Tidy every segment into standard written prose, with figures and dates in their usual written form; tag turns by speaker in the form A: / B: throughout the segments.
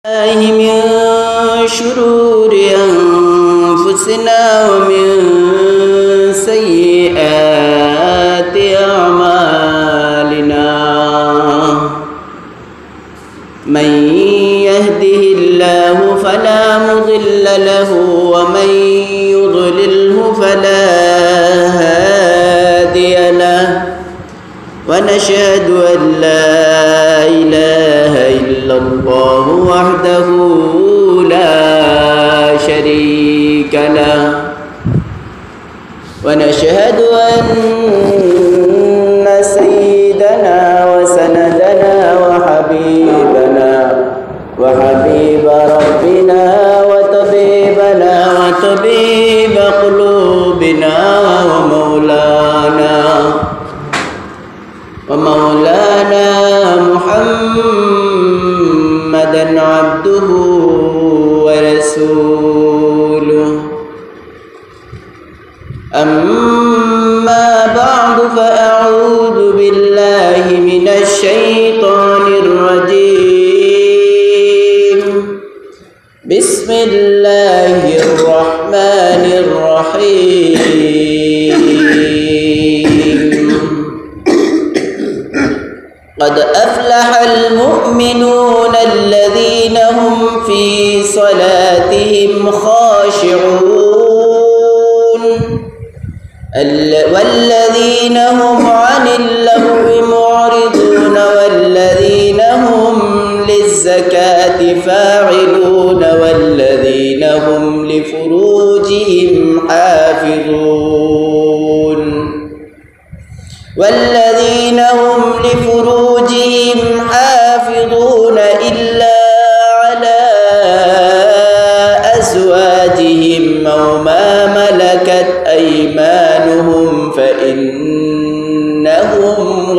A: الله من شرور أنفسنا ومن سيئات أعمالنا من يهده الله فلا مضل له ومن يضلله فلا هادي له ونشهد أن لا إله إلا الله وحده لا شريك له ونشهد أن سيدنا وسندنا وحبيبنا وحبيب ربنا وطبيبنا وطبيب قلوبنا ومولانا محمدا عبده ورسوله أما بعد فأعوذ بالله من الشيطان الرجيم بسم الله الرحمن الرحيم قد أفلح المؤمنون الذين هم في صلاتهم خاشعون والذين هم عن اللغو معرضون والذين هم للزكاة فاعلون والذين هم لفروجهم حافظون والذين هم لفروجهم حافظون إلا على أزواجهم أو ما ملكت أيمانهم فإنهم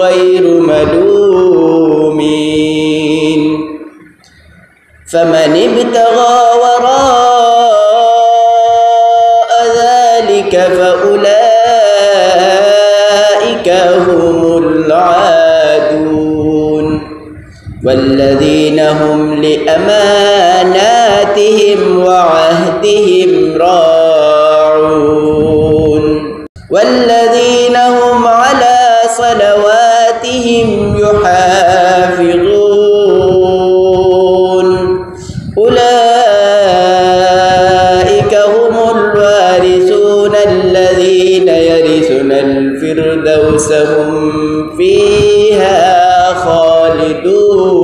A: غير ملومين فمن ابتغى وراء ذلك فأولئك هم العادون والذين هم لأماناتهم وعهدهم راعون والذين هم على صلواتهم يحافظون أولئك هم الوارثون الذين يرثون الفردوس هم فيها خالدون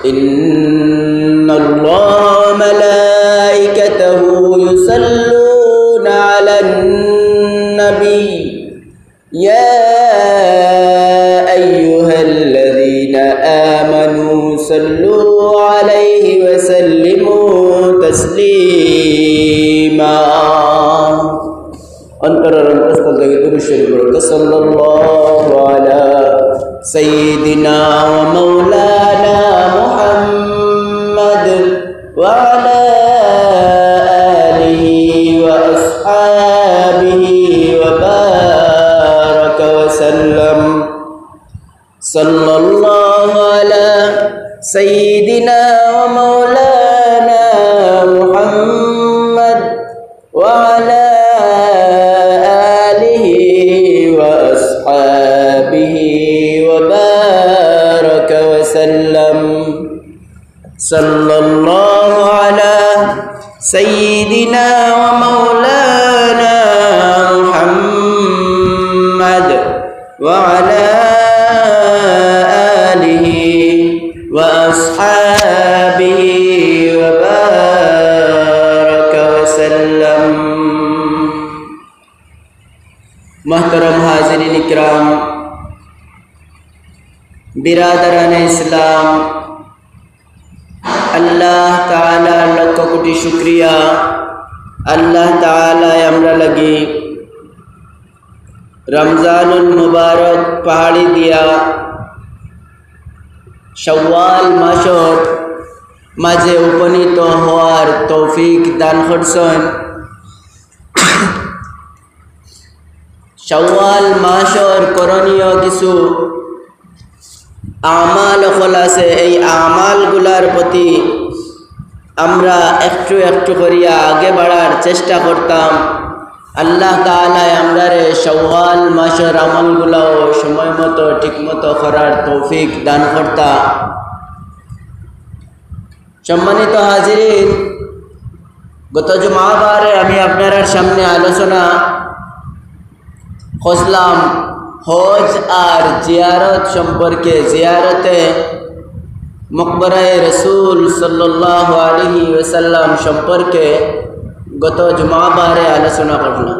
A: إن الله ملائكته يصلون على النبي يا أيها الذين آمنوا صلوا عليه وسلموا تسليما صلى الله على سيدنا ومولانا محمد وعلى آله وأصحابه وبارك وسلم صلى الله على سيدنا ومولانا محمد وعلى آله وأصحابه وبارك وسلم صلى الله على سيدنا ومولانا محمد وعلى آله وأصحابه وبارك وسلم محترم حاضرین اکرام बिरादरान इस्लाम अल्लाह ताला लख कोटी शुक्रिया अल्लाह ताला हमरा लगी रमजानुल मुबारक पहाड़ी दिया शव्वाल मासर माजे उपनीत होवार तौफिक दान करছেন শাওয়াল মাসর করণীয় কিছু আমাল হল আছে, এই আমালগুলার প্রতি আমরা একটু একটু করিয়া আগে বাড়ার চেষ্টা করতাম। আল্লাহ তাআলা আমরারে শাওয়াল মাসের আমলগুলাও সময় মতো ঠিকমতো করার তৌফিক দান করতা। সম্মানিত হাজিরিন, গত জুমাবারে আমি আপনার সামনে আলোচনা করলাম হজ আর জিয়ারত সম্পর্কে। জিয়ারতে মকবরায়ে রসুল সাল্লাল্লাহু আলাইহি ওয়াসাল্লাম সম্পর্কে গত জুমাবারে আলোচনা করলাম।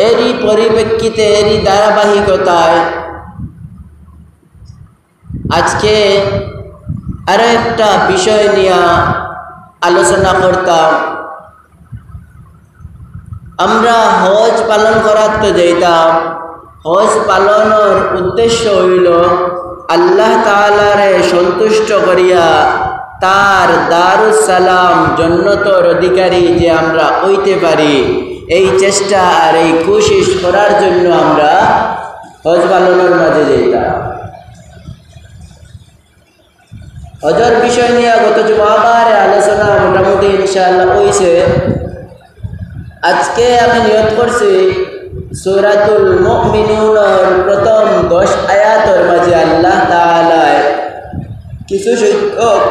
A: এরই পরিপ্রেক্ষিতে, এরই ধারাবাহিকতায় আজকে আরো একটা বিষয় নিয়ে আলোচনা করতাম। আমরা হজ পালন করার তো যাইতাম, হজ পালনের উদ্দেশ্য হইল আল্লাহ তাআলারে সন্তুষ্ট করিয়া তার দারুস সালাম জান্নাতের অধিকারী যে আমরা হইতে পারি, এই চেষ্টা আর এই কোশিশ করার জন্য আমরা হজ পালনের মাঝে যাইতাম। হজের বিষয় নিয়ে গত জুমাবারে আলোচনা মোটামুটি ইনশাআল্লাহ হইছে। আজকে আমি নিয়ত করছি সূরাতুল মুমিনুনের প্রথম 10 আয়াতের মাঝে আল্লাহ তাআলা কিছু সংখ্যক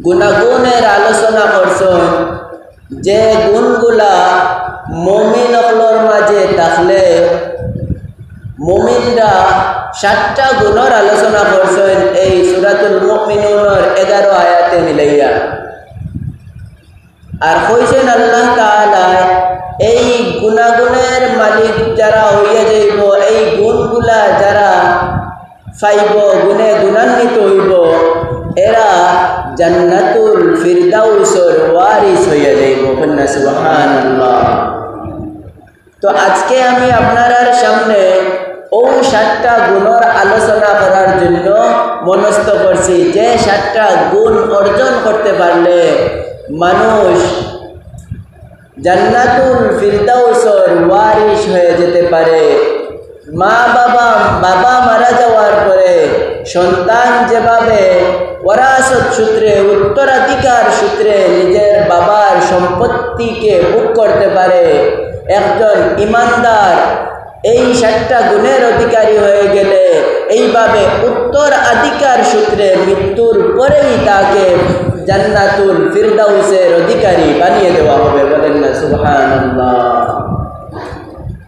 A: গুণাগুণের আলোচনা করছেন, যে গুণগুলা মুমিন হকলের মাঝে থাকলে মুমিনরা 7টা গুণের আলোচনা করছেন এই সূরাতুল মুমিনুনের 11 আয়াতে মিলাইয়া। আর কইছেন আল্লাহ তাআলা এই গুণাগুণের মালিক যারা হইয়া যাইব, এই গুণগুলা যারা পাইব, গুণে গুণান্বিত হইব, এরা জান্নাতুল ফিরদাউসের ওয়ারিস হইয়া যাইব। সুবহানাল্লাহ। তো আজকে আমি আপনার সামনে ওই 7টা গুণের আলোচনা করার জন্য মনস্থ করছি, যে 7টা গুণ অর্জন করতে পারলে মানুষ জান্নাতুল ফিরদাউসের ওয়ারিস হয়ে যেতে পারে। বাবা মারা যাওয়ার পরে সন্তান যেভাবে ওরাসত সূত্রে, উত্তরাধিকার সূত্রে নিজের বাবার সম্পত্তিকে ভোগ করতে পারে, একজন ইমানদার এই 7টা গুণের অধিকারী হয়ে গেলে এইভাবে উত্তরাধিকার সূত্রে মৃত্যুর পরেই তাকে জান্নাতুল ফিরদাউসের অধিকারী বানিয়ে দেওয়া হবে। বলেন না সুবহানাল্লাহ।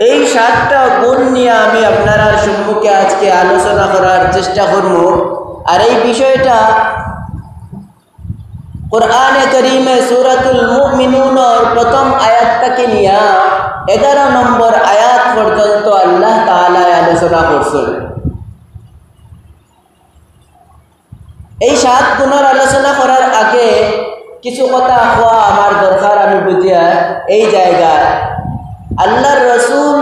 A: এই 7টা গুণ নিয়ে আমি আপনার সম্মুখে আজকে আলোচনা করার চেষ্টা করব। আর এই বিষয়টা কোরআনে কারীমে সূরাতুল মুমিনুনের প্রথম আয়াতটাকে নিয়ে 11 নম্বর আয়াত পর্যন্ত আল্লাহ তাআলা আলোচনা করছেন। এই 7 গুণের আলোচনা করার আগে কিছু কথা হওয়া আমার দরকার। আমি বুঝিয়া এই জায়গায় আল্লাহর রসুল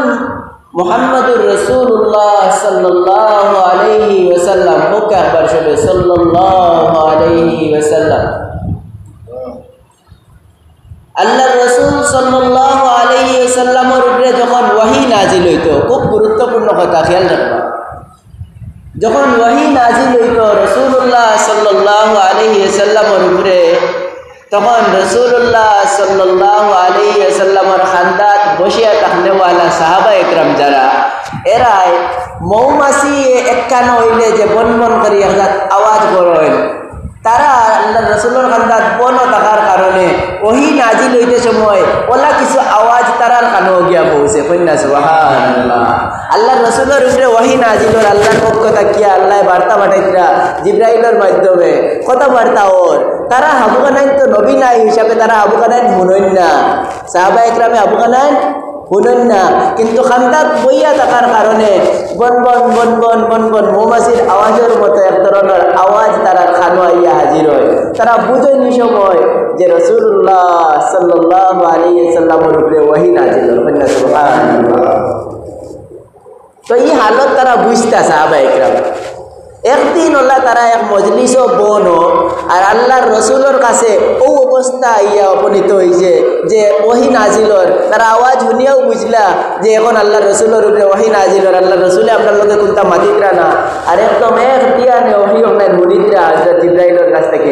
A: মুহাম্মদুর রাসূলুল্লাহ সাল্লাল্লাহু আলাইহি ওয়াসাল্লাম, ওকে একবার শুনে সাল্লাল্লাহু আলাইহি ওয়াসাল্লাম। আল্লাহর রসুল সাল্লাল্লাহু আলাইহি ওয়াসাল্লামের উপরে যখন ওয়াহী নাজিল হইতো, খুব গুরুত্বপূর্ণ কথা খেয়াল রাখবা, যখন ওয়াহী নাজিল হইতো রাসূলুল্লাহ সাল্লাল্লাহু আলাইহি ওয়াসাল্লামের উপরে, তখন রাসূলুল্লাহ সাল্লাল্লাহু আলাইহি ওয়াসাল্লামের খান্দাত বসিয়া থাকনেওয়ালা সাহাবা একরাম যারা, এরাই মৌমাছি একখান হইলে যে বন বন করি একটা আওয়াজ করেন, তারা আল্লাহ রসুলের খান্দাত বন থাকার কারণে ওহি নাজিল হইতে সময় ওলা কিছু আওয়াজ তারার কানেও গিয়া পৌঁছে। কন্যা সুবহানাল্লাহ। আল্লাহ রসুলের উপরে ওহি নাজিলর আল্লাহর পক্ষ থাকিয়া আল্লাহ বার্তা পাঠাইতরা জিব্রাইলের মাধ্যমে। কত বার্তা ওর, তারা আবু কানাইন তো নবী নাই হিসাবে তারা আবু কানাইন শুনেন না, সাহাবা একরামে আবু কানাইন শুনেন না, কিন্তু খান্দাত বইয়া থাকার কারণে বন বন বন বন বন বন মৌমাছির আওয়াজের মতো এক ধরনের আওয়াজ তারা খানো আইয়া হাজির হয়। তারা বুঝেন এই সময় যে রাসূলুল্লাহ সাল্লাল্লাহু আলাইহি ওয়াসাল্লামের উপরে ওহী নাজিল হল। সুবহানাল্লাহ। তো এই হালত তারা বুঝতা সাহাবা একরাম। একদিন আল্লাহ তারা এক মজলিসও বনো আর আল্লাহর রসুলের কাছে ও অবস্থা ইয়া উপনীত হয়েছে যে ওহি নাজিলর তারা আওয়াজ শুনিয়াও বুঝলা যে এখন আল্লাহ রসুলের উপরে ওহি নাজিলর আল্লাহ রসুলে আপনার লোকে কোনটা মাতিকরা না আর একদম এক টিয়ানে ওহি আপনার মুরিদরা হযরত জিব্রাইলের কাছ থেকে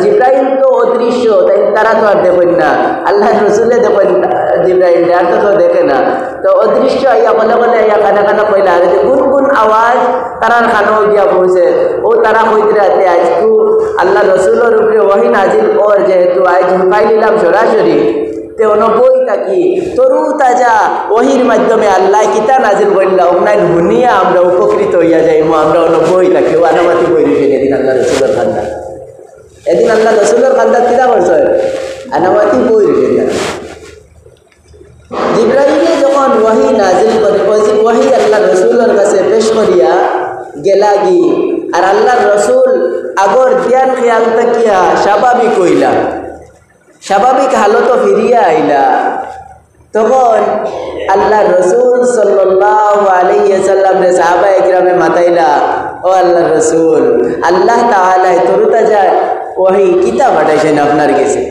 A: জিব্রাইল তো অদৃশ্য তাই তারা তো আর দেখেন না আল্লাহ রসুলে দেখেন জিব্রাইল আর তো দেখে না তো অদৃশ্য ইয়া বলে বলে ইয়া কানা কানা কইলা আর কোন কোন আওয়াজ তারার কানও গিয়া পৌঁছে ও তারা কইতে রাতে আজকু আল্লাহ রসুলের উপরে ওহি নাজিল ওর যেহেতু আজ হুকাই নিলাম সরাসরি তে অনবই থাকি তরু তাজা ওহির মাধ্যমে আল্লাহ কিতা নাজিল করলা ওনাই শুনিয়া আমরা উপকৃত হইয়া যাইব আমরা অনবই থাকি ও আনামাতি বই দিবেন এদিন আল্লাহ রসুলের খান্দা এদিন আল্লাহ রসুলের খান্দা কিতা করছে আনামাতি বই দিবেন জিব্রাইলে যখন ওহি নাজিল করে ওহি আল্লাহ রসুলের কাছে পেশ করিয়া গেলাগি আর আল্লাহ রসুল আগর ধ্যান খেয়াল তাকিয়া স্বাভাবিক হইলা স্বাভাবিক হালত ফিরিয়া আইলা তখন আল্লাহ রসুল সাল্লাল্লাহু আলাইহি ওয়াসাল্লাম রে সাহাবায়ে কিরামে মাতাইলা ও আল্লাহ রসুল আল্লাহ তাআলা তরুতাজা ওহি কিতাব পাঠাইছেন আপনার কাছে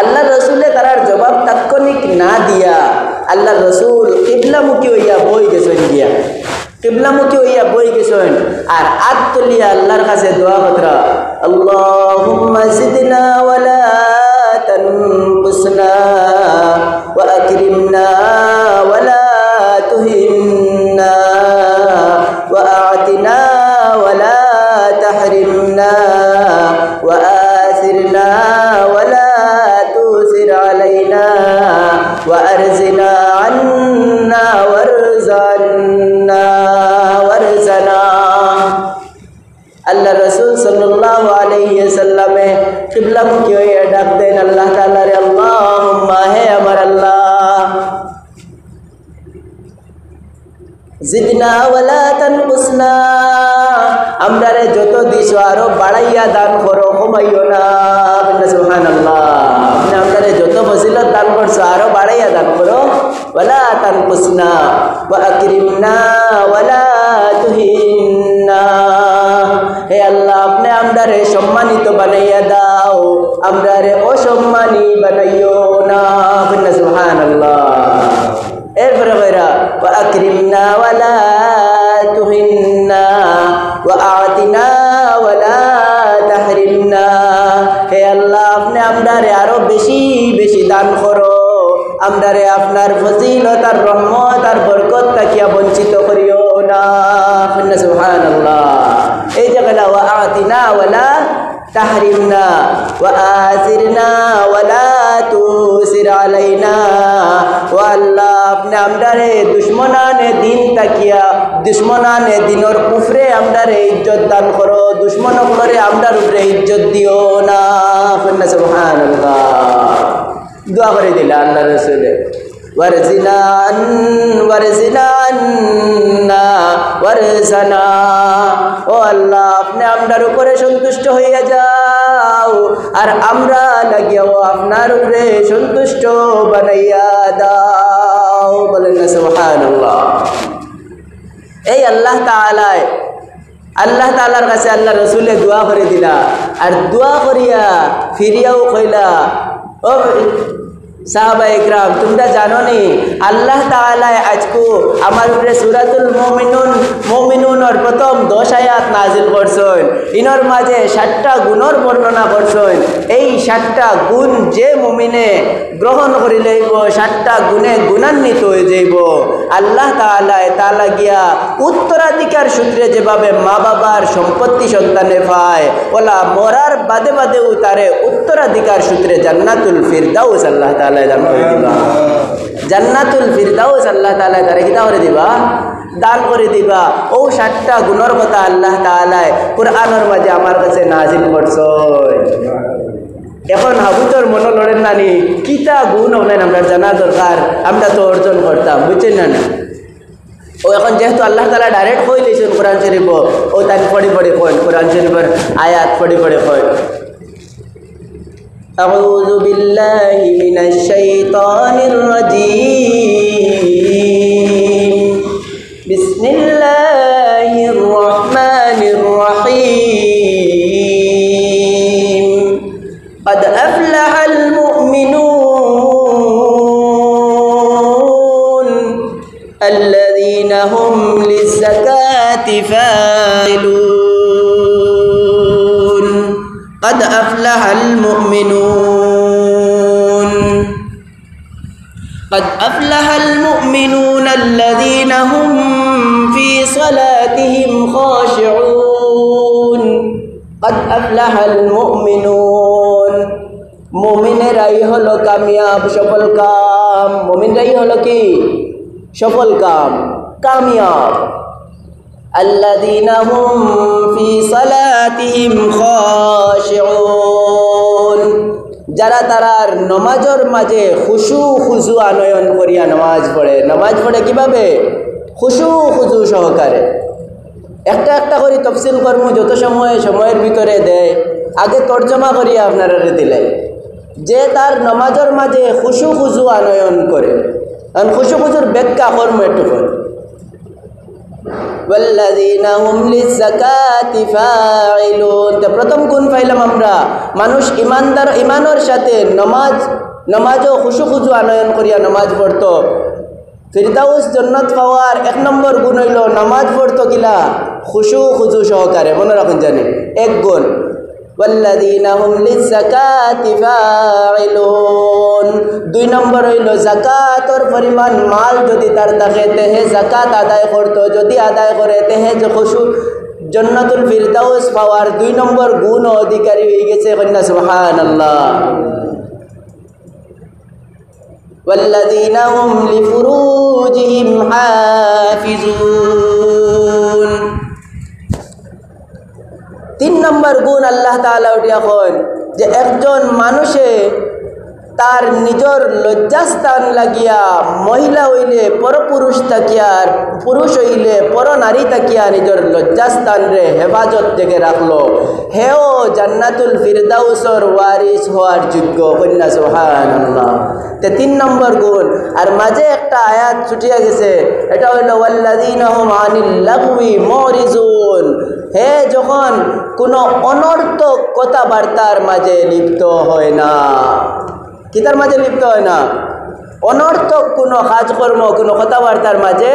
A: আল্লাহ রসুলে তারার জবাব তাৎক্ষণিক না দিয়া আল্লাহ রসুল কিবলামুখী হইয়া বই গেছেন গিয়া কিবলামুখী হইয়া বই গেছেন আর আত তুলিয়া আল্লাহর কাছে দোয়া করা আল্লাহুম্মা জিদনা ওয়ালা তানকুসনা ওয়া আকরিমনা ওয়ালা তুহিন্না ওয়া আ'তিনা ওয়ালা তাহরিমনা ওয়া আথিরনা ওয়ালা তুসির আলাইনা ওয়া আরজিনা আন্না ওয়ারজানা আল্লাহ রসুল সাল্লাল্লাহু আলাইহি ওয়াসাল্লামে কিবলামুখী হয়ে ডাক দেন আল্লাহ তাআলা রে আল্লাহুম্মা হে আমার আল্লাহ জিদনা ওয়ালা তানকুসনা আমরা রে যত দিছো আরো বাড়াইয়া দান করো কমাইও না সুবহানাল্লাহ আপনি আমরা রে যত ফজিলত দান করছো আরো বাড়াইয়া দান করো ওয়ালা তানকুসনা ওয়া আকরিমনা ওয়ালা তুহিন্না হে আল্লাহ আপনি আমরারে সম্মানিত বানাইয়া দাও আমরারে অসম্মানী বানাইও না সুবহানাল্লাহ এরপরে কইরা ওয়া আকরিমনা ওয়ালা তুহিন্না ওয়া আ'তিনা ওয়ালা তাহরিমনা হে আল্লাহ আপনি আমরারে আরো বেশি বেশি দান করো আমরারে আপনার ফজিলত আর রহমত আর বরকত তাকিয়া বঞ্চিত করিও না সুবহানাল্লাহ এই জায়গাটা ওয়া আ'তিনা ওয়ালা তাহরিমনা ওয়া আথিরনা ওয়ালা তুসির আলাইনা ও আল্লাহ আপনি আমরারে দুশমনানে দিন তাকিয়া দুশমনানে দিনর কুফরে আমরারে ইজ্জত দান করো দুশমনগুলোরে আমরার উপরে ইজ্জত দিও না সুবহানাল্লাহ দোয়া করে দিলা আল্লাহ রাসূলে ওয়ারজিনা ওয়ারজানা ও আল্লাহ আপনি আমরার উপরে সন্তুষ্ট হইয়া যাও আর আমরা লাগিয়াও আপনার উপরে সন্তুষ্ট বানাইয়া দাও বলেন না সুবহানাল্লাহ এই আল্লাহ তাআলার কাছে আল্লাহ রসুলে দোয়া করে দিলা আর দোয়া করিয়া ফিরিয়াও কইলা ও সাহাবা ইকরাম তোমরা জানো নি আল্লাহ তাআলা আজকু আমার উপরে সূরাতুল মুমিনুনের প্রথম 10 আয়াত নাজিল করছেন ইনর মাঝে 7টা গুণের বর্ণনা করছেন এই 7টা গুণ যে মুমিনে গ্রহণ করে লইব 7টা গুণে গুণান্বিত হয়ে যাইব আল্লাহ তাআলা গিয়া উত্তরাধিকার সূত্রে যেভাবে মা বাবার সম্পত্তি সন্তানে পায় ওলা মরার বাদে বাদেও তারে উত্তরাধিকার সূত্রে জান্নাতুল ফিরদাউস আল্লাহ তাআলা দান করে দিবা জান্নাতুল ফিরদাউস আল্লাহ তাআলা তারে কিতা করে দিবা দান করে দিবা ও 7টা গুণের কথা আল্লাহ তাআলা কুরআনের মাঝে আমার কাছে নাজিল করছেন এখন হাবুতর মনে লড়েন নানি কিতা গুণ হলেন আমরা জানা দরকার আমরা তো অর্জন করতাম বুঝছেন না ও এখন যেহেতু আল্লাহ তাআলা ডাইরেক্ট কই দিয়েছেন কোরআন শরীফ ও তাই পড়ি পড়ি কই কোরআন শরীফের আয়াত পড়ি পড়ি কই আউযু বিল্লাহি মিনাশ শাইতানির রাজীম বিসমিল্লাহির রহমানির রহিম قد লিজ্জাকাতি ফাইলুন قد أفلح المؤمنون قد أفلح المؤمنون الذين هم في صلاتهم خاشعون قد أفلح المؤمنون মুমিনেরাই হলো কামিয়াব সফল কাম মুমিনরাই হলো কি সফল কাম কামিয়াব الذين هم في صلاتهم خاشعون যারা তারার নামাজের মাঝে খুশু খুজু আনয়ন করিয়া নামাজ পড়ে কিভাবে খুশু খুজু সহকারে একটা একটা করে তফসিল কর্ম যত সময়ের ভিতরে দেয় আগে তর্জমা করিয়া আপনারা দিলেন যে তার নামাজের মাঝে খুশু খুজু আনয়ন করে কারণ খুশু খুজুর ব্যাখ্যা কর্ম একটু করে والذين هم للزكاة فاعلون প্রথম গুণ পাইলাম আমরা মানুষ ইমানের সাথে নামাজও খুশু খুজু আনয়ন করিয়া নামাজ পড়তো ফিরদাউস জান্নাত পাওয়ার এক নম্বর গুণ হইল নামাজ পড়তো কিলা খুশু খুজু সহকারে মনে রাখুন জানি এক গুণ والذين هم للزكاة فاعلون দুই নম্বর হইল যাকাতের পরিমাণ মাল যদি তার থাকে তেহে যাকাত আদায় করতো যদি আদায় করে তেহে খুশু জান্নাতুল ফিরদাউস পাওয়ার দুই নম্বর গুণ অধিকারী হয়ে গেছে কন্যা সুবহানাল্লাহ والذين هم لفروجهم حافظون তিন নম্বর গুণ আল্লাহ তাআলা উঠিয়া কন যে একজন মানুষে তার নিজের লজ্জাস্থান লাগিয়া মহিলা হইলে পরপুরুষ তাকিয়ার পুরুষ হইলে পর নারী তাকিয়া নিজের লজ্জাস্থান রে হেফাজত থেকে রাখলো হেও জান্নাতুল ফিরদাউসর ওয়ারিস হওয়ার যোগ্য কন্যা সুবহানাল্লাহ তে তিন নম্বর গুণ আর মাঝে একটা আয়াত ছুটিয়া গেছে এটা হইল ওয়াল্লাযীনা হুম আনিল লাগওয়ি মুরিজুন হে যখন কোনো অনর্থক কথাবার্তার মাঝে লিপ্ত হয় না কিতার মাঝে লিপ্ত হয় না অনর্থক কোনো কাজকর্ম কোনো কথাবার্তার মাঝে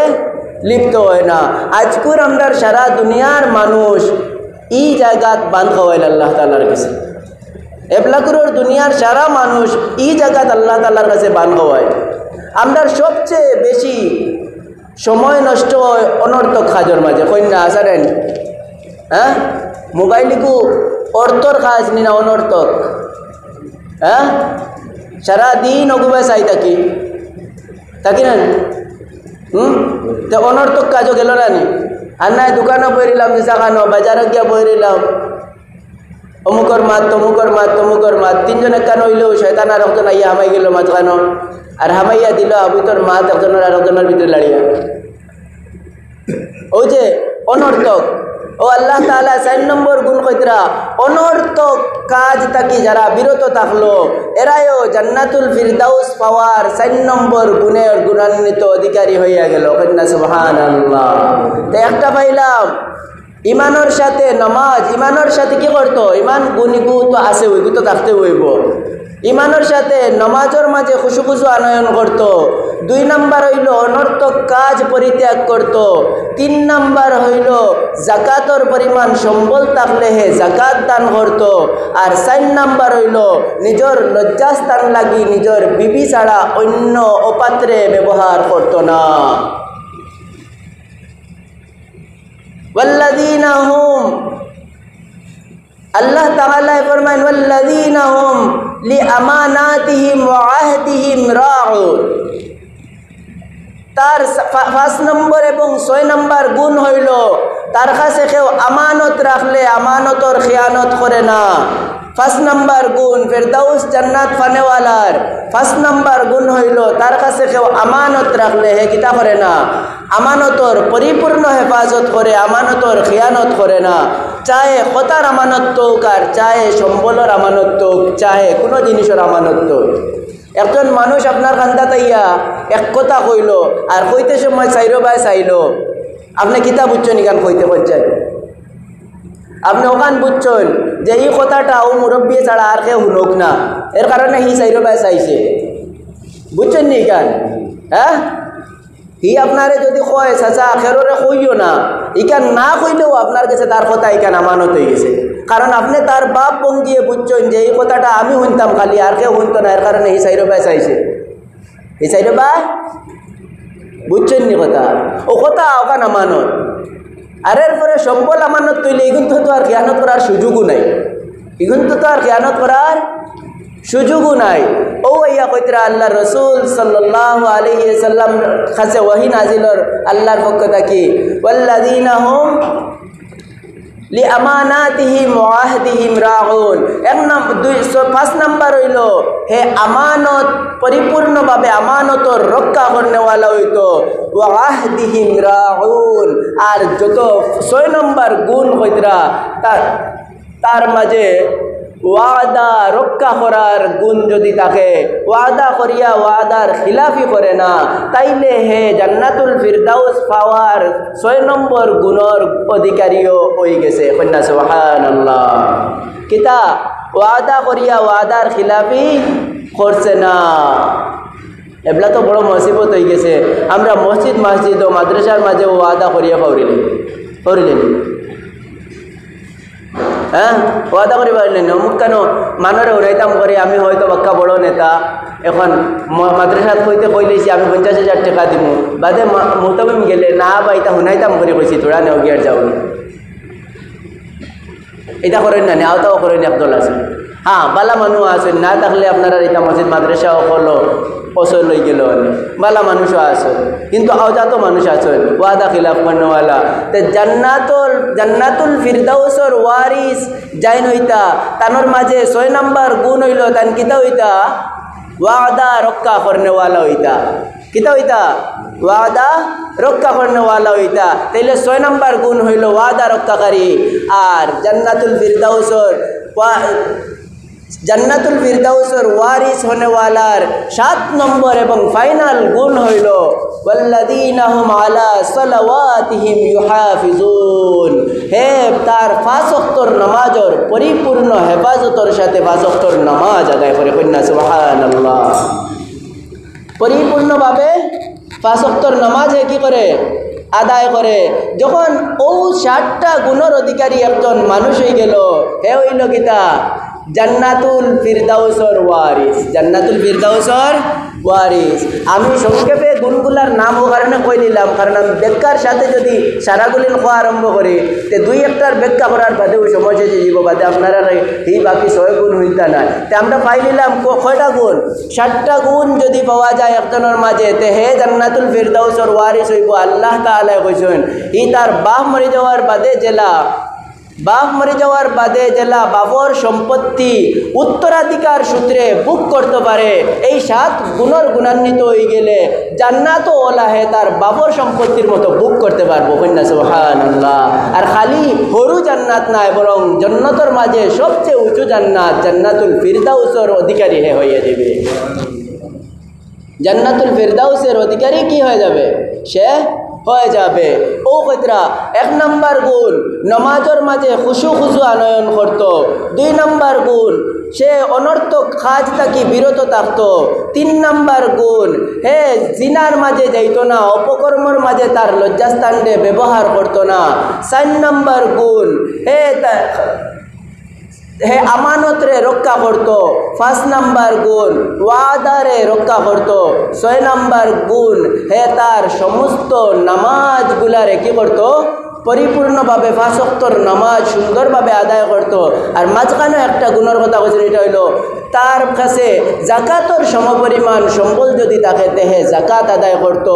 A: লিপ্ত হয় না আজকুর আমরা সারা দুনিয়ার মানুষ এই জায়গাত বান খাওয়াইল আল্লাহ তাআলার কাছে এবলাকুরের দুনিয়ার সারা মানুষ এই জায়গাত আল্লাহ তাআলার কাছে বান খাওয়ায় আমরা সবচেয়ে বেশি সময় নষ্ট হয় অনর্থক কাজের মাঝে কন্যা আসারেন হ্যাঁ মোবাইলকু অর্থর কাজ নি না অনর্থক হ্যাঁ সারাদিন অগুবায় চাই থাকি না তো অনর্থক কাজও গেল না নি আর নাই দোকানে বইরিলাম চাকানো বাজারে গিয়া বইরিলাম অমুকর মাত তিনজন একখান হইলেও শয়তান আর একজন আইয়া হামাই গেল মাঝখানো আর হামাইয়া দিল আবুতর মাত একজনের আর একজনের ভিতরে লাড়িয়া ওই যে অনর্থক ও আল্লাহ তাআলা 4 নম্বর গুণ কইতরা অনর্থক কাজ থাকি যারা বিরত থাকলো এরাও জান্নাতুল ফিরদাউস পাওয়ার 4 নম্বর গুণের গুণান্বিত অধিকারী হইয়া গেল কন্যা সুবহানাল্লাহ তো একটা পাইলাম ইমানের সাথে নামাজ ইমানের সাথে কি করতো ইমান গুণিগু তো আছে ওইগু তো থাকতে হইব ইমানের সাথে নামাজের মাঝে খুশু খুশু আনয়ন করত 2 নাম্বার হইল অনর্থক কাজ পরিত্যাগ করত 3 নাম্বার হইল যাকাতের পরিমাণ সম্বল থাকলে হে যাকাত দান করত আর 4 নাম্বার হইল নিজের লজ্জাস্থান লাগি নিজের বিবি ছাড়া অন্য অপাত্রে ব্যবহার করত না والذين هم আল্লাহ তাআলা ফরমান والذين هم لأماناتهم وعهدهم راعون তার 5 নম্বর এবং 6 নম্বর গুণ হইল তার কাছে কেউ আমানত রাখলে আমানতর খিয়ানত করে না 5 নম্বর গুণ ফিরদাউস জান্নাত ফানেওয়ালার 5 নম্বর গুণ হইল তার কাছে কেউ আমানত রাখলে হে কিতা করে না আমানতর পরিপূর্ণ হেফাজত করে আমানতর খিয়ানত করে না চাহে কথার আমানত হোক আর চাহে সম্বলের আমানত হোক চাহে কোনো জিনিসের আমানত হোক একজন মানুষ আপনার কান্দা তাইয়া এক কথা কইল আর কইতে সময় চাইরো বাই চাইলো আপনি কিতা বুঝছেন ইখান কইতে পারছেন আপনি ওখান বুঝছেন যে এই কথাটা ও মুরব্বী ছাড়া আর কেউ শুনুক না এর কারণে হি চাইরো বাই চাইছে বুঝছেন নি ইখান হ্যাঁ হি আপনারে যদি কয় চাচা আখেররে কইও না, ইকান না কইলেও আপনার কাছে তার কথা ইকান আমানত হয়ে গেছে। কারণ আপনি তার বাপ বঙ্গিয়ে বুঝছেন যে এই কথাটা আমি শুনতাম খালি, আর কেউ শুনতো না, এর কারণে এই সাইড বাই চাইছে, এই সাইড বা বুঝছেন নি কথা, ও কথা ওখান আমানত। আর এরপরে সম্বল আমানত তৈলে এগুন তো আর জ্ঞানত করার সুযোগও নাই, এগুন তো আর জ্ঞানত করার সুযোগও নাই। ও ইয়া কইতরা আল্লাহ রসুল সাল্লাল্লাহু আলাইহি ওয়াসাল্লাম কাছে ওয়াহি নাজিলর আল্লাহর পক্ষ থেকে ওয়াল্লাযীনা হুম লিআমানাতিহিম ওয়া আহদিহিম রাউন। 5 নাম্বার হইল হে আমানত পরিপূর্ণভাবে আমানতর রক্ষা করনেওয়ালা হইতো, ওয়া আহদিহিম রাউন। আর যত 6 নম্বর গুণ কইতরা তার মাঝে ওয়াদা রক্ষা করার গুণ যদি থাকে, ওয়াদা করিয়া ওয়াদার খিলাফি করে না, তাইলে হে জান্নাতুল ফিরদাউস পাওয়ার 6 নম্বর গুণর অধিকারীও হয়ে গেছে। কন্যা সুবহানাল্লাহ। কিতা ওয়াদা করিয়া ওয়াদার খিলাফি করছে না, এবলা তো বড় মুসিবত হয়ে গেছে। আমরা মসজিদ ও মাদ্রাসার মাঝে ওয়াদা করিয়া করিলেন হ্যাঁ, ওয়াদা করি পারলেন অমুক কেন মানরে উড়াইতাম করে, আমি হয়তো বাক্কা বড় নেতা, এখন মাদ্রাসাত কইতে কইলেছি আমি 50,000 টাকা দিব, বাদে মোতাবেম গেলে না বা এটা শুনাইতাম করে কইছি তোরা নেও গিয়ার যাও, এটা করেন না, আওতাও করেন একদল আছে। হ্যাঁ, বালা মানুষ আছেন, না থাকলে আপনারা এটা মসজিদ মাদ্রাসা হলো অসল হয়ে গেল, বালা মানুষও আছেন, কিন্তু আওজাত মানুষ আছেন ওয়াদা খিলাফ করনেওয়ালা। তে জান্নাতুল ফিরদাউসর ওয়ারিস যাইন হইতা, তানোর মাঝে 6 নম্বর গুণ হইল তান কিতা হইতা, ওয়াদা রক্ষা করনেওয়ালা হইতা। কিতা হইতা? ওয়াদা রক্ষা করনেওয়ালা হইতা। তাইলে 6 নম্বর গুণ হইল ওয়াদা রক্ষাকারী। আর জান্নাতুল ফিরদাউসর ওয়ারিস হনেওয়ালার 7 নম্বর এবং ফাইনাল গুণ হইল ওয়াল্লাযীনা হুম আলা সালাওয়াতিহিম ইউহাফিজুন। হে তার 5 ওয়াক্তর নামাজের পরিপূর্ণ হেফাজতের সাথে 5 ওয়াক্তর নামাজ আদায় করে। কন্যা সুবহানাল্লাহ। পরিপূর্ণভাবে 5 ওয়াক্তর নামাজ কি করে? আদায় করে। যখন ও 7টা গুণের অধিকারী একজন মানুষ হয়ে গেল, হে হইল কিতা? জান্নাতুল ফিরদাউসর ওয়ারিস। জান্নাতুল ফিরদাউসর ওয়ারিস। আমি সংক্ষেপে গুণগুলার নাম ও কারণে কই নিলাম, কারণ আমি ব্যাখ্যার সাথে যদি সারাগুলিন খাওয়া আরম্ভ করি তে 2-1টার ব্যাখ্যা করার বাদেও সময় শেষে যাব, বাদে আপনারা এই বাকি 6 গুণ হইতা না। তে আমরা পাই নিলাম কয়টা গুণ? 7টা গুণ যদি পাওয়া যায় একজনের মাঝে, তে হে জান্নাতুল ফিরদাউসর ওয়ারিস হইব। আল্লাহ তাআলা কইছেন ই তার বাপ মরে যাওয়ার বাদে জেলা বাবর সম্পত্তি উত্তরাধিকার সূত্রে বুক করতে পারে। এই 7 গুণের গুণান্বিত হয়ে গেলে জান্নাত ওলা হে তার বাবর সম্পত্তির মতো বুক করতে পারবো। কন্যা সুবহানাল্লাহ। আর খালি হরু জান্নাত নাই, বরং জান্নাতের মাঝে সবচেয়ে উঁচু জান্নাত জান্নাতুল ফিরদাউসের অধিকারী হে হয়ে যাবে। জান্নাতুল ফিরদাউসের অধিকারী কি হয়ে যাবে? সে হয়ে যাবে। ও কইতরা 1 নম্বর গুণ নমাজের মাঝে খুশু আনয়ন করত। 2 নম্বর গুণ সে অনর্থক কাজ থাকি বিরত থাকত। 3 নম্বর গুণ হে জিনার মাঝে যাইত না, অপকর্মর মাঝে তার লজ্জাস্থানে ব্যবহার করত না। 4 নম্বর গুণ হে আমানতরে রক্ষা করত। 5 নম্বর গুণ ওয়াদারে রক্ষা করত। 6 নম্বর গুণ হে তার সমস্ত নামাজগুলারে কি করত? পরিপূর্ণভাবে 5 ওয়াক্তর নামাজ সুন্দরভাবে আদায় করত। আর মাঝখানে একটা গুণের কথা বলছেন, এটা হইল তার কাছে জাকাতর সমপরিমাণ সম্বল যদি থাকে তেহে জাকাত আদায় করত।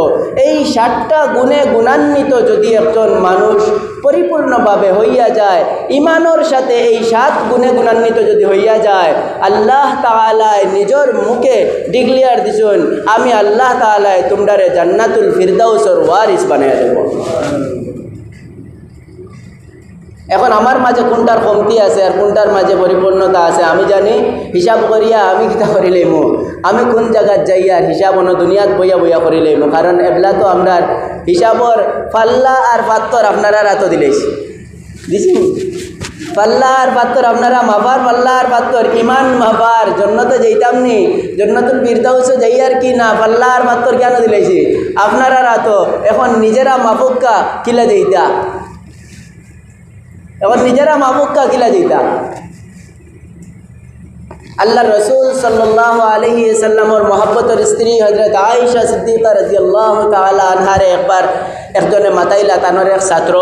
A: এই 7টা গুণে গুণান্বিত যদি একজন মানুষ পরিপূর্ণভাবে হইয়া যায়, ইমানের সাথে এই 7 গুণে গুণান্বিত যদি হইয়া যায়, আল্লাহ তাআলা নিজের মুখে ডিক্লেয়ার দিছেন, আমি আল্লাহ তাআলা তোমরারে জান্নাতুল ফিরদাউসের ওয়ারিস বানাইয়া দেব। এখন আমার মাঝে কোনটার কমতি আছে আর কোনটার মাঝে পরিপূর্ণতা আছে আমি জানি। হিসাব করিয়া আমি কিতা করি লইমু, আমি কোন জায়গায় যাই আর হিসাব অন্য দুনিয়াত বইয়া করি লইমু। কারণ এবলা তো আমরা হিসাবর পাল্লা আর পাত্তর আপনারা রাত দিলেছি। দিছি পাল্লার পাত্তর আপনারা মাফার পাল্লার পাত্তর ইমান মাফার জন্নতে যাইতাম নি জন্নতুল ফিরদাউসে যাই আর কি না পাল্লার পাত্তর কেন দিলেছি আপনারা রাতো এখন নিজেরা মাফুক্কা কিলা যাইতা এখন নিজেরা মাফুক্কা কিলা যাইতা আল্লাহ রসুল সাল্লাল্লাহু আলাইহি ওয়াসাল্লামর মহব্বতের স্ত্রী হযরত আয়েশা সিদ্দিকা রাদিয়াল্লাহু তাআলা আনহারে একবার একজনে মাতাইলা তানোর এক ছাত্র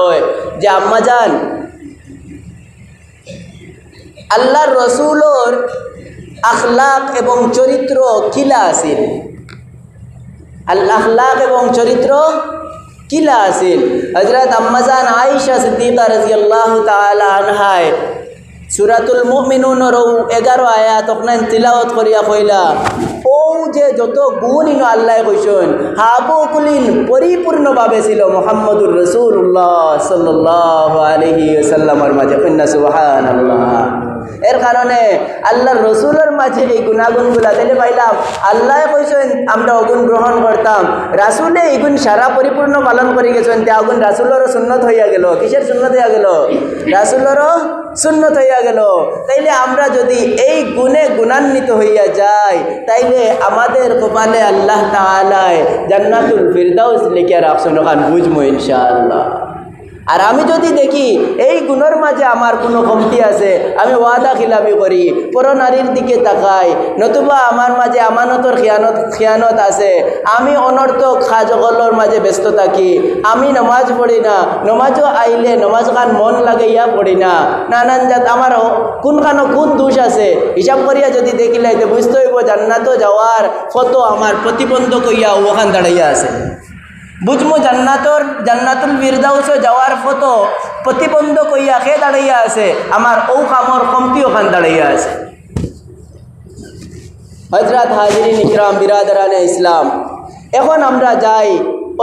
A: যে আম্মাজান আল্লাহর রসুলর আখলাক এবং চরিত্র কিলা আছিল আখলাক এবং চরিত্র কিলা আছিল হযরত আম্মাজান আয়েশা সিদ্দিকা রাদিয়াল্লাহু তাআলা আনহায় সূরাতুল মুমিনুনের 11 আয়াত ওখানে তিলাওয়াত করিয়া কইলা ও যে যত গুণ ইনো আল্লাহ কইছেন হাবুকুলিন পরিপূর্ণভাবে ছিল মুহাম্মদুর রাসূলুল্লাহ সাল্লাল্লাহু আলাইহি ওয়াসাল্লামের মাঝে কন্যা সুবহানাল্লাহ এর কারণে আল্লাহর রসুলের মাঝে এই গুণাগুণগুলা দিলে পাইলাম আল্লাহ কইছেন আমরা অগুণ গ্রহণ করতাম রাসূলে এই গুণ সারা পরিপূর্ণ পালন করে গেছেন তে আগুন রাসূলেরও সুন্নত হইয়া গেল কিসের সুন্নত হইয়া গেল রাসূলেরও সুন্নত হইয়া গেল তাইলে আমরা যদি এই গুণে গুণান্বিত হইয়া যাই তাইলে আমাদের কপালে আল্লাহ তাআলা জান্নাতুল ফিরদাউস লিখে রাখছেন ওখান বুঝবো ইনশাআল্লাহ আর আমি যদি দেখি এই গুণের মাঝে আমার কোনো কমতি আছে আমি ওয়াদা খিলাফি করি পরনারীর দিকে তাকাই নতুবা আমার মাঝে আমানতর খিয়ানত আছে আমি অনর্থক কাজকর্মের মাঝে ব্যস্ত থাকি আমি নমাজ পড়ি না নমাজও আইলে নমাজ খান মন লাগাইয়া পড়ি না নানান জাত আমার কোন দোষ আছে হিসাব করিয়া যদি দেখিলে বুঝতে হইব জান্নাতও যাওয়ার ফটো আমার প্রতিবন্ধক হইয়া ওখান দাঁড়াইয়া আছে বুঝমু জান্নাতুল ফিরদাউসে যাওয়ার ফটো প্রতিবন্ধক হইয়া খে দাঁড়াইয়া আছে আমার ও কামর কমতি ওখান দাঁড়াইয়া আছে হযরত হাজিরিন ইকরাম বিরাদরানে ইসলাম এখন আমরা যাই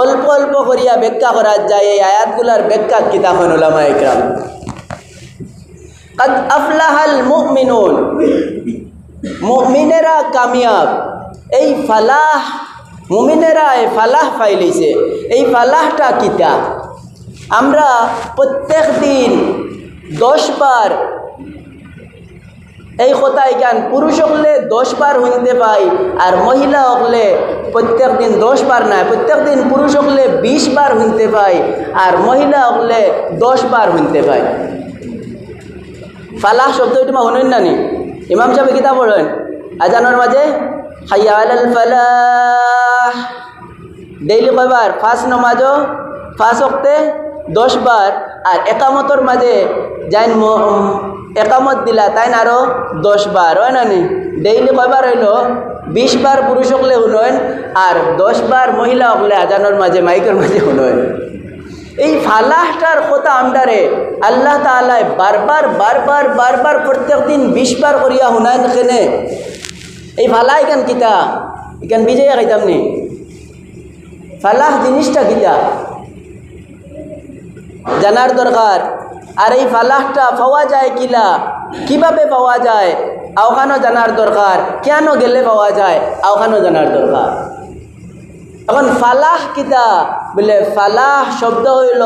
A: অল্প অল্প করিয়া ব্যাখ্যা করা যায় এই আয়াতগুলার ব্যাখ্যা কিতাবন উলামা ইকরাম قد أفلح المؤمنون মুমিনেরা কামিয়াব এই ফালাহ মুমিনেরা এই ফালাহ পাইলিছে এই ফালাহটা কিতা আমরা প্রত্যেক দিন 10 বার এই কথা জ্ঞান পুরুষ হলে 10 বার হইতে পাই আর মহিলা হলে প্রত্যেক দিন 10 বার না প্রত্যেক দিন পুরুষ হলে 20 বার হইতে পাই আর মহিলা হলে 10 বার হইতে পাই ফালাহ শব্দটি মা হনেন না নি ইমাম সাহেব কিতাব পড়েন আজানের মাঝে হাইয়া আলাল ফালাহ ডেইলি কয়বার ফার্স্ট নমাজও ফার্স্ট ওয়াক্তে 10 বার আর একামতর মাঝে যাইন একামত দিলা তাই আরো 10 বার হয় না নি ডেইলি কয়বার হইল 20 বার পুরুষ হলে শুনেন আর 10 বার মহিলা হলে আজানের মাঝে মাইকের মাঝে শুনেন এই ফালাহটার কথা আমদারে আল্লাহ তাআলা বারবার প্রত্যেক দিন 20 বার করিয়া শুনাইন কেনে এই ফালাহ এখান কিতা এখান বিজয়া খাইতাম নি ফালাহ জিনিসটা কিতা জানার দরকার আর এই ফালাহটা পাওয়া যায় কিলা কিভাবে পাওয়া যায় আওখানো জানার দরকার কেন গেলে পাওয়া যায় আওখানো জানার দরকার এখন ফালাহ কিতা বলে ফালাহ শব্দ হইল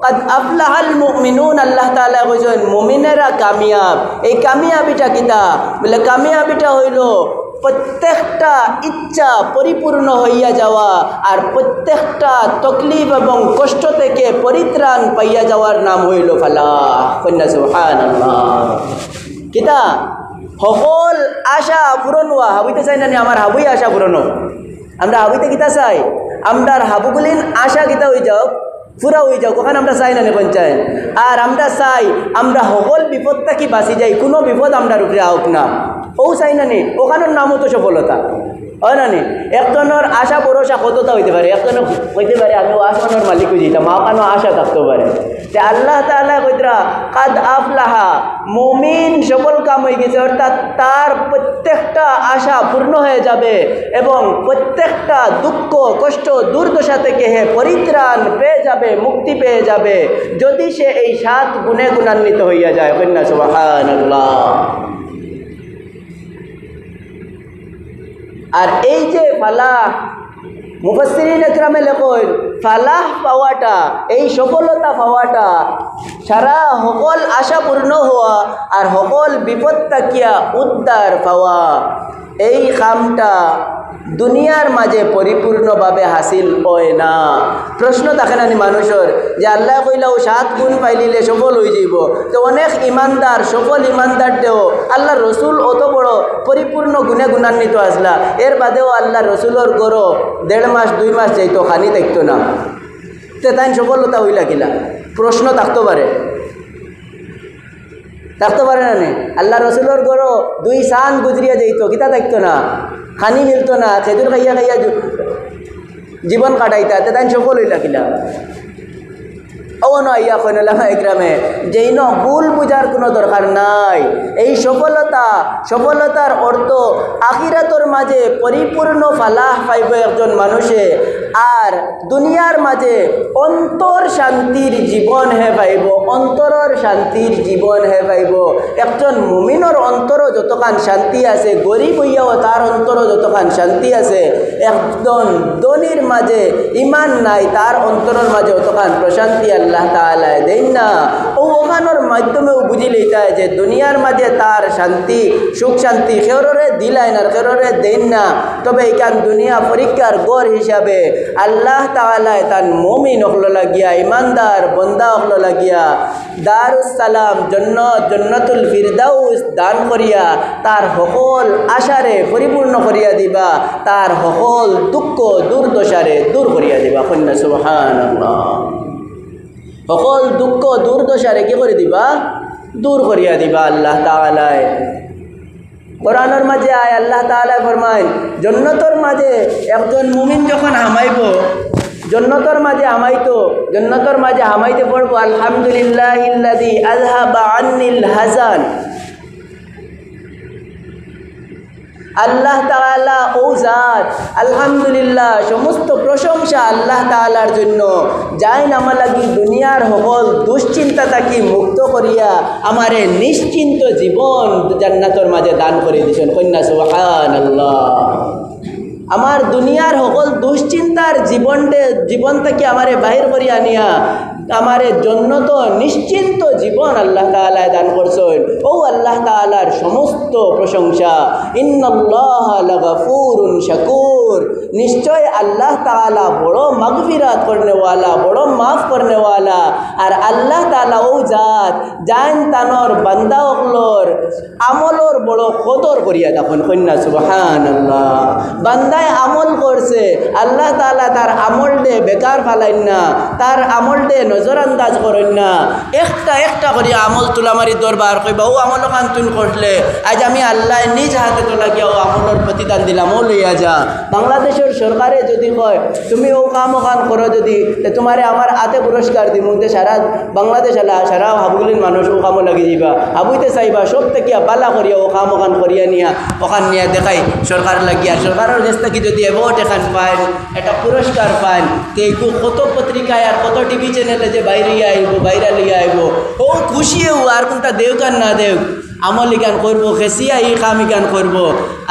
A: قد أفلح المؤمنون আল্লাহ তাআলা কইছেন মুমিনেরা কামিয়াব এই কামিয়াবিটা কিতা বলে কামিয়াবিটা হইল প্রত্যেকটা ইচ্ছা পরিপূর্ণ হইয়া যাওয়া আর প্রত্যেকটা তকলিফ এবং কষ্ট থেকে পরিত্রাণ পাইয়া যাওয়ার নাম হইল ফালাহ কন্যা সুবহানাল্লাহ কিতা সকল আশা পূরণ হওয়া হাবুইতে চাই না আমার হাবুই আশা পূরণ আমরা হাবুইতে কিতা চাই আমরার হাবুগুলিন আশা কিতা হয়ে যাও পুরা হয়ে যাও ওখানে আমরা চাই না চাই আর আমরা চাই আমরা সকল বিপদ থাকি বাঁচি যাই কোনো বিপদ আমরা রূপে হোক না ও চাই না নি ওখানের নামও তো সফলতা হয় না নি একজনের আশা ভরসা কতটা হইতে পারে একজনের হইতে পারে আমি আসমানের মালিক হয়ে যেতাম ওখানেও আশা থাকতে পারে যে আল্লাহ তাআলা কইতরা কাদ আফলাহা মুমিন সফল কাম হয়ে গেছে অর্থাৎ তার প্রত্যেকটা আশা পূর্ণ হয়ে যাবে এবং প্রত্যেকটা দুঃখ কষ্ট দুর্দশা থেকে হে পরিত্রাণ পেয়ে যাবে মুক্তি পেয়ে যাবে যদি সে এই 7 গুণে গুণান্বিত হইয়া যায় কন্যা সুবহানাল্লাহ আর এই যে ফালাহ মুফাসসিরিন একরামে লেখেন ফালাহ পাওয়াটা, এই সফলতা পাওয়াটা, সারা সকল আশা পূর্ণ হওয়া আর সকল বিপদ তাকিয়া উদ্ধার পাওয়া, এই কামটা দুনিয়ার মাঝে পরিপূর্ণভাবে হাসিল হয় না। প্রশ্ন থাকে না মানুষের যে আল্লাহ কইলাও 7 গুণ পাইলিলে সফল হয়ে যাইব, তো অনেক ইমানদার সফল ইমানদারদেও আল্লাহ রসুল অত বড় পরিপূর্ণ গুণে গুণান্বিত আসলা, এর বাদেও আল্লাহ রসুলের গড় 1.5 মাস 2 মাস যাইতো, খানি থাকতো না, তো তাই সফলতা হইলা কিলা? প্রশ্ন থাকতে পারে না নে? আল্লাহ রসুলের গড় 2 সান গুজরিয়া যাইতো, কিতা থাকতো না, খানি মিলতো না, খেজুর খাইয়া খাইয়া জীবন কাটাইতা, তো তাই সফল হইলা কিলা? অবনো আইয়া কইনালামা একরামে যেই ন ভুল বুঝার কোনো দরকার নাই। এই সফলতার অর্থ আখিরাতর মাঝে পরিপূর্ণ ফালাহ পাইব একজন মানুষে, আর দুনিয়ার মাঝে অন্তর শান্তির জীবন হে পাইব, অন্তরের শান্তির জীবন হে পাইব। একজন মুমিনের অন্তরও যতখান শান্তি আছে, গরিব হইয়াও তার অন্তরও যতখান শান্তি আছে, একজন ধনীর মাঝে ইমান নাই তার অন্তরের মাঝে অতখান প্রশান্তি আল্লাহ তাআলা দেন না। ওখানোর মাধ্যমেও বুঝি লইতায় যে দুনিয়ার মাঝে তার শান্তি সুখ শান্তি খেররে দিলাই না, খেররে দেন না। তবে এইখান দুনিয়া পরীক্ষার গড় হিসাবে আল্লাহ তাআলা তার মুমিন হলো লাগিয়া, ইমানদার বন্দা হলো লাগিয়া দারুস সালাম জন্নতুল ফিরদাউস দান করিয়া তার সকল আশারে পরিপূর্ণ করিয়া দিবা, তার সকল দুঃখ দুর্দশারে দূর করিয়া দিবা। কন্যা সুবহানাল্লাহ। সকল দুঃখ দুর্দশারে কি করে দিবা? দূর করিয়া দিবা আল্লাহ তাআলা। কোরআনের মাঝে আয় আল্লাহ তাআলা ফরমায় জান্নাতের মাঝে একজন মুমিন যখন হামাইব, জান্নাতের মাঝে হামাইতে পড়বো আলহামদুলিল্লাহিল্লাযী আযহাবা আন্নিল হাযান। আল্লাহ তাআলা ও জাত, আলহামদুলিল্লাহ, সমস্ত প্রশংসা আল্লাহ তাআলার জন্য, যাই নামা লাগি দুনিয়ার সকল দুশ্চিন্তা থাকি মুক্ত করিয়া আমারে নিশ্চিন্ত জীবন জান্নাতের মাঝে দান করে দিয়েছেন। কন্যা সুবহানাল্লাহ। আমার দুনিয়ার সকল দুশ্চিন্তার জীবন থেকে আমারে বাহির করিয়া নিয়া আমারে জন্নত নিশ্চিন্ত জীবন আল্লাহ তাআলা দান করছেন। ও আল্লাহ তাআলার সমস্ত প্রশংসা। ইন্নাল্লাহা লাগাফুরুন শাকুর। নিশ্চয় আল্লাহ তাআলা বড় মাগফিরাত করনেওয়ালা, বড় মাফ করনেওয়ালা। আর আল্লাহ তাআলা ও জাত জান তানর বান্দা অকলর আমলর বড় কদর করিয়া দেখুন। কন্যা সুবহানাল্লাহ। বান্দায় আমল করছে, আল্লাহ তাআলা তার আমল দে বেকার ফালাইন না, তার আমল দে নজরান্দাজ করেন না। একটা করিয়া আমল তুলামারি দরবার কইবা ও আমল খান তুন করলে আজ আমি আল্লাহ নিজ হাতে তো লাগিয়া ও আমলের প্রতিদান দিলাম, ও লইয়া যা। বাংলাদেশের সরকারে যদি কয় তুমি ও কাম খান করো, যদি তোমারে আমার হাতে পুরস্কার দিব, সারা বাংলাদেশ সারা হাবুগুলির মানুষ ও কামও লাগি যাইবা, হাবুইতে চাইবা সব থেকে বালা করিয়া ও কাম ওখান করিয়া নিয়া ওখান নিয়ে দেখাই সরকার লাগিয়া। সরকারের দেশ থেকে যদি অ্যাওয়ার্ড এখান পান, একটা পুরস্কার পান, তো কত পত্রিকায় আর কত টিভি চ্যানেলে যে বাইরে লিয়া আইব, ও খুশিও আর কোনটা দেউ কান না দেউ আমল ইগান করবো, খেসিয়া ই কাম ইগান করবো।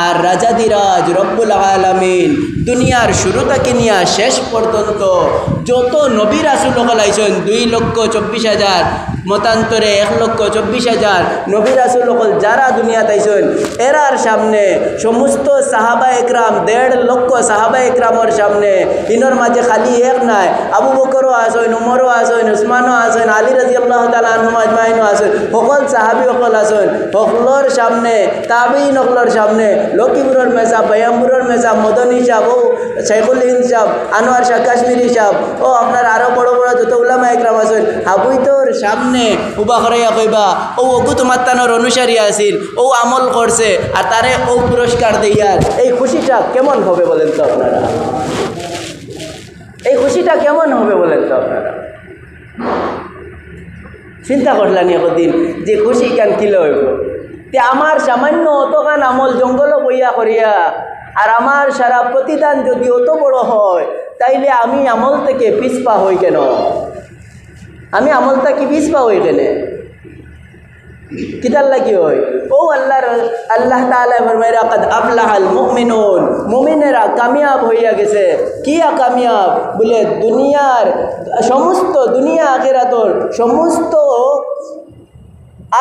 A: আর রাজাদিরাজ রব্বুল আলামিন দুনিয়ার শুরু থেকে নিয়া শেষ পর্যন্ত যত নবী রাসূল সকল আইছেন 2,24,000, মতান্তরে 1,24,000 নবী রাসূল সকল যারা দুনিয়াতে আইছেন, এরার সামনে সমস্ত সাহাবা একরাম 1.5 লক্ষ সাহাবা একরামের সামনে ইনর মাঝে খালি এক নাই, আবু বকরও আছেন, উমরও আছেন, উসমানও আছেন, আলী রাদিয়াল্লাহু তাআলা আনহুম আজমাইনও আছেন, সকল সাহাবী সকল আছেন। সকলের সামনে তাবিঈন সকলের সামনে লক্ষ্মীপুরের মেসাব, বায়ামপুরের মেসাব, মদনী সাহেব, ও শাইখুল হিন্দ সাহেব, আনোয়ার শাহ কাশ্মীরি সাহেব, ও আপনার আরও বড় বড় যত উলামা একরাম আছেন, হাবুইতর সামনে উবা করাইয়া কইবা ও ওগু তোমার তানোর অনুসারী আছিল, ও আমল করছে, আর তারে ও পুরস্কার দিয়ার এই খুশিটা কেমন হবে বলেন তো আপনারা? এই খুশিটা কেমন হবে বলেন তো আপনারা? চিন্তা করলেন একদিন যে খুশি কান কিলো হইব, তে আমার সামান্য অতখান আমল জঙ্গল বইয়া করিয়া আর আমার সারা প্রতিদান যদি অত বড় হয়, তাইলে আমি আমল থেকে পিছপা হই কেন? আমি আমল থেকে পিছপা হই কেন? কিতার লাগি হয় ও আল্লাহ তাআলা ফরমাইরা কাদ আফলাহাল মুমিনুন মুমিনেরা কামিয়াব হইয়া গেছে কিয়া কামিয়াব বলে দুনিয়ার সমস্ত দুনিয়া আখিরাতর সমস্ত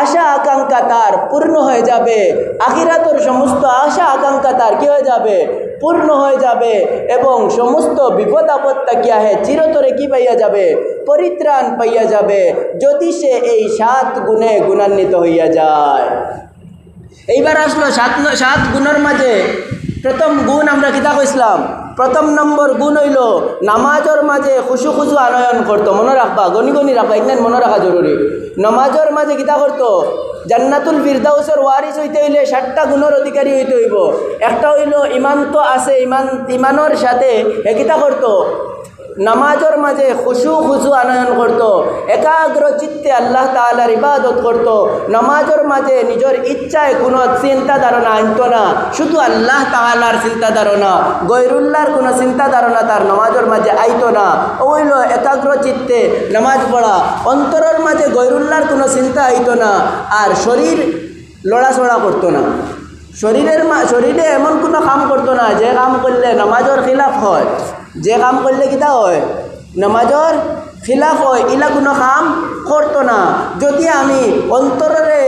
A: আশা আকাঙ্ক্ষা তার পূর্ণ হয়ে যাবে আখিরাতর সমস্ত আশা আকাঙ্ক্ষা তার কি হয়ে যাবে পূর্ণ হয়ে যাবে এবং সমস্ত বিপদ আপদ তাকিয়া হে চিরতরে কি পাইয়া যাবে পরিত্রাণ পাইয়া যাবে যদি সে এই 7 গুণে গুণান্বিত হইয়া যায়। এইবার আসলো 7 গুণের মাঝে প্রথম গুণ আমরা কিতা কইছিলাম প্রথম নম্বর গুণ হইল নামাজের মাঝে খুশু খুশু আনয়ন করতো মনে রাখবা গনি গনি রাখবা এখানে মনে রাখা জরুরি নামাজের মাঝে কিতা করতো জান্নাতুল ফিরদাউসের ওয়ারিস হইতে হইলে 7টা গুণের অধিকারী হইতে হইব একটা হইল ইমান তো আছে ইমানের সাথে হে কিতা করতো নামাজের মাঝে খুশু খুশু আনয়ন করত একাগ্র চিত্তে আল্লাহ তাআলার ইবাদত করত নামাজের মাঝে নিজের ইচ্ছায় কোনো চিন্তা ধারণা আনত না শুধু আল্লাহ তাআলার চিন্তা ধারণা গৈরুল্লাহর কোনো চিন্তা ধারণা তার নামাজের মাঝে আইত না ওইল একাগ্র চিত্তে নামাজ পড়া অন্তরের মাঝে গৈরুল্লাহর কোনো চিন্তা আইত না আর শরীর লড়াচড়া করতো না শরীরে এমন কোনো কাম করতো না যে কাম করলে নামাজের খিলাফ হয় যে কাম করলে কিতা হয় নামাজের খিলাফ হয় ইলা কোনো কাম করতো না যদি আমি অন্তরে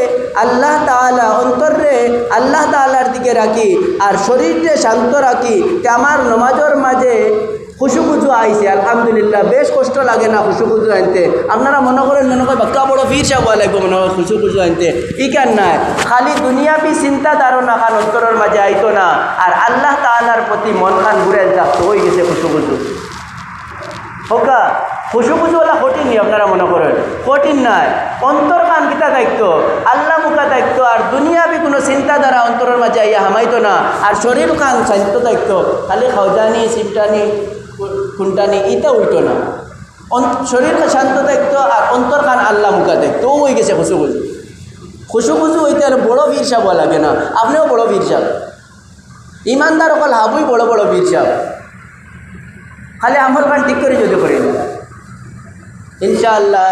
A: আল্লাহ তাআলার দিকে রাখি আর শরীরকে শান্ত রাখি তে আমার নামাজের মাঝে খুশু খুশু আইছে আলহামদুলিল্লাহ বেশ কষ্ট লাগে না খুশু খুশু আনতে আপনারা মনে করেন বাক্কা বড় ফির সাহেব লাগবে মনে হয় খুশু খুশু আনতে ই কেন নাই খালি দুনিয়াবি চিন্তা ধারণা খান অন্তরের মাঝে আইতো না আর আল্লাহ তাআলার প্রতি মন খান ঘুরে থাকতো হয়ে গেছে খুশু খুশু হোকা খুশু খুশু ওলা কঠিন নি আপনারা মনে করেন কঠিন নাই অন্তর খান কিতা দায়িত্ব আল্লাহ মুখা দায়িত্ব আর দুনিয়াবি কোনো চিন্তাধারা অন্তরের মাঝে আইয়া হামাইতো না আর শরীর খান শান্ত দায়িত্ব খালি খাওজানি সিপটানি খুনটানি ইটা উল্টো না শরীর শান্ত দায়িত্ব আর অন্তর খান আল্লাহ মুখা দায়িত্ব ও হয়ে গেছে খুশু খুশু খুশু খুশু হইতে আর বড় বীর সাহেব লাগে না আপনিও বড় বীর সাহেব ইমানদার অকল হাবুই বড় বড় বীর সাহেব খালি আমল খান ঠিক করে যদি করি না ইনশাআল্লাহ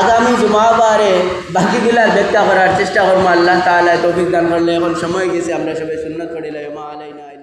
A: আগামী জুমাবারে বাকিগুলার ব্যাখ্যা করার চেষ্টা করবো আল্লাহ তাআলা তৌফিক দান করলে এখন সময় গেছে আমরা সবাই সুন্নাত পড়িলাম আলাইনা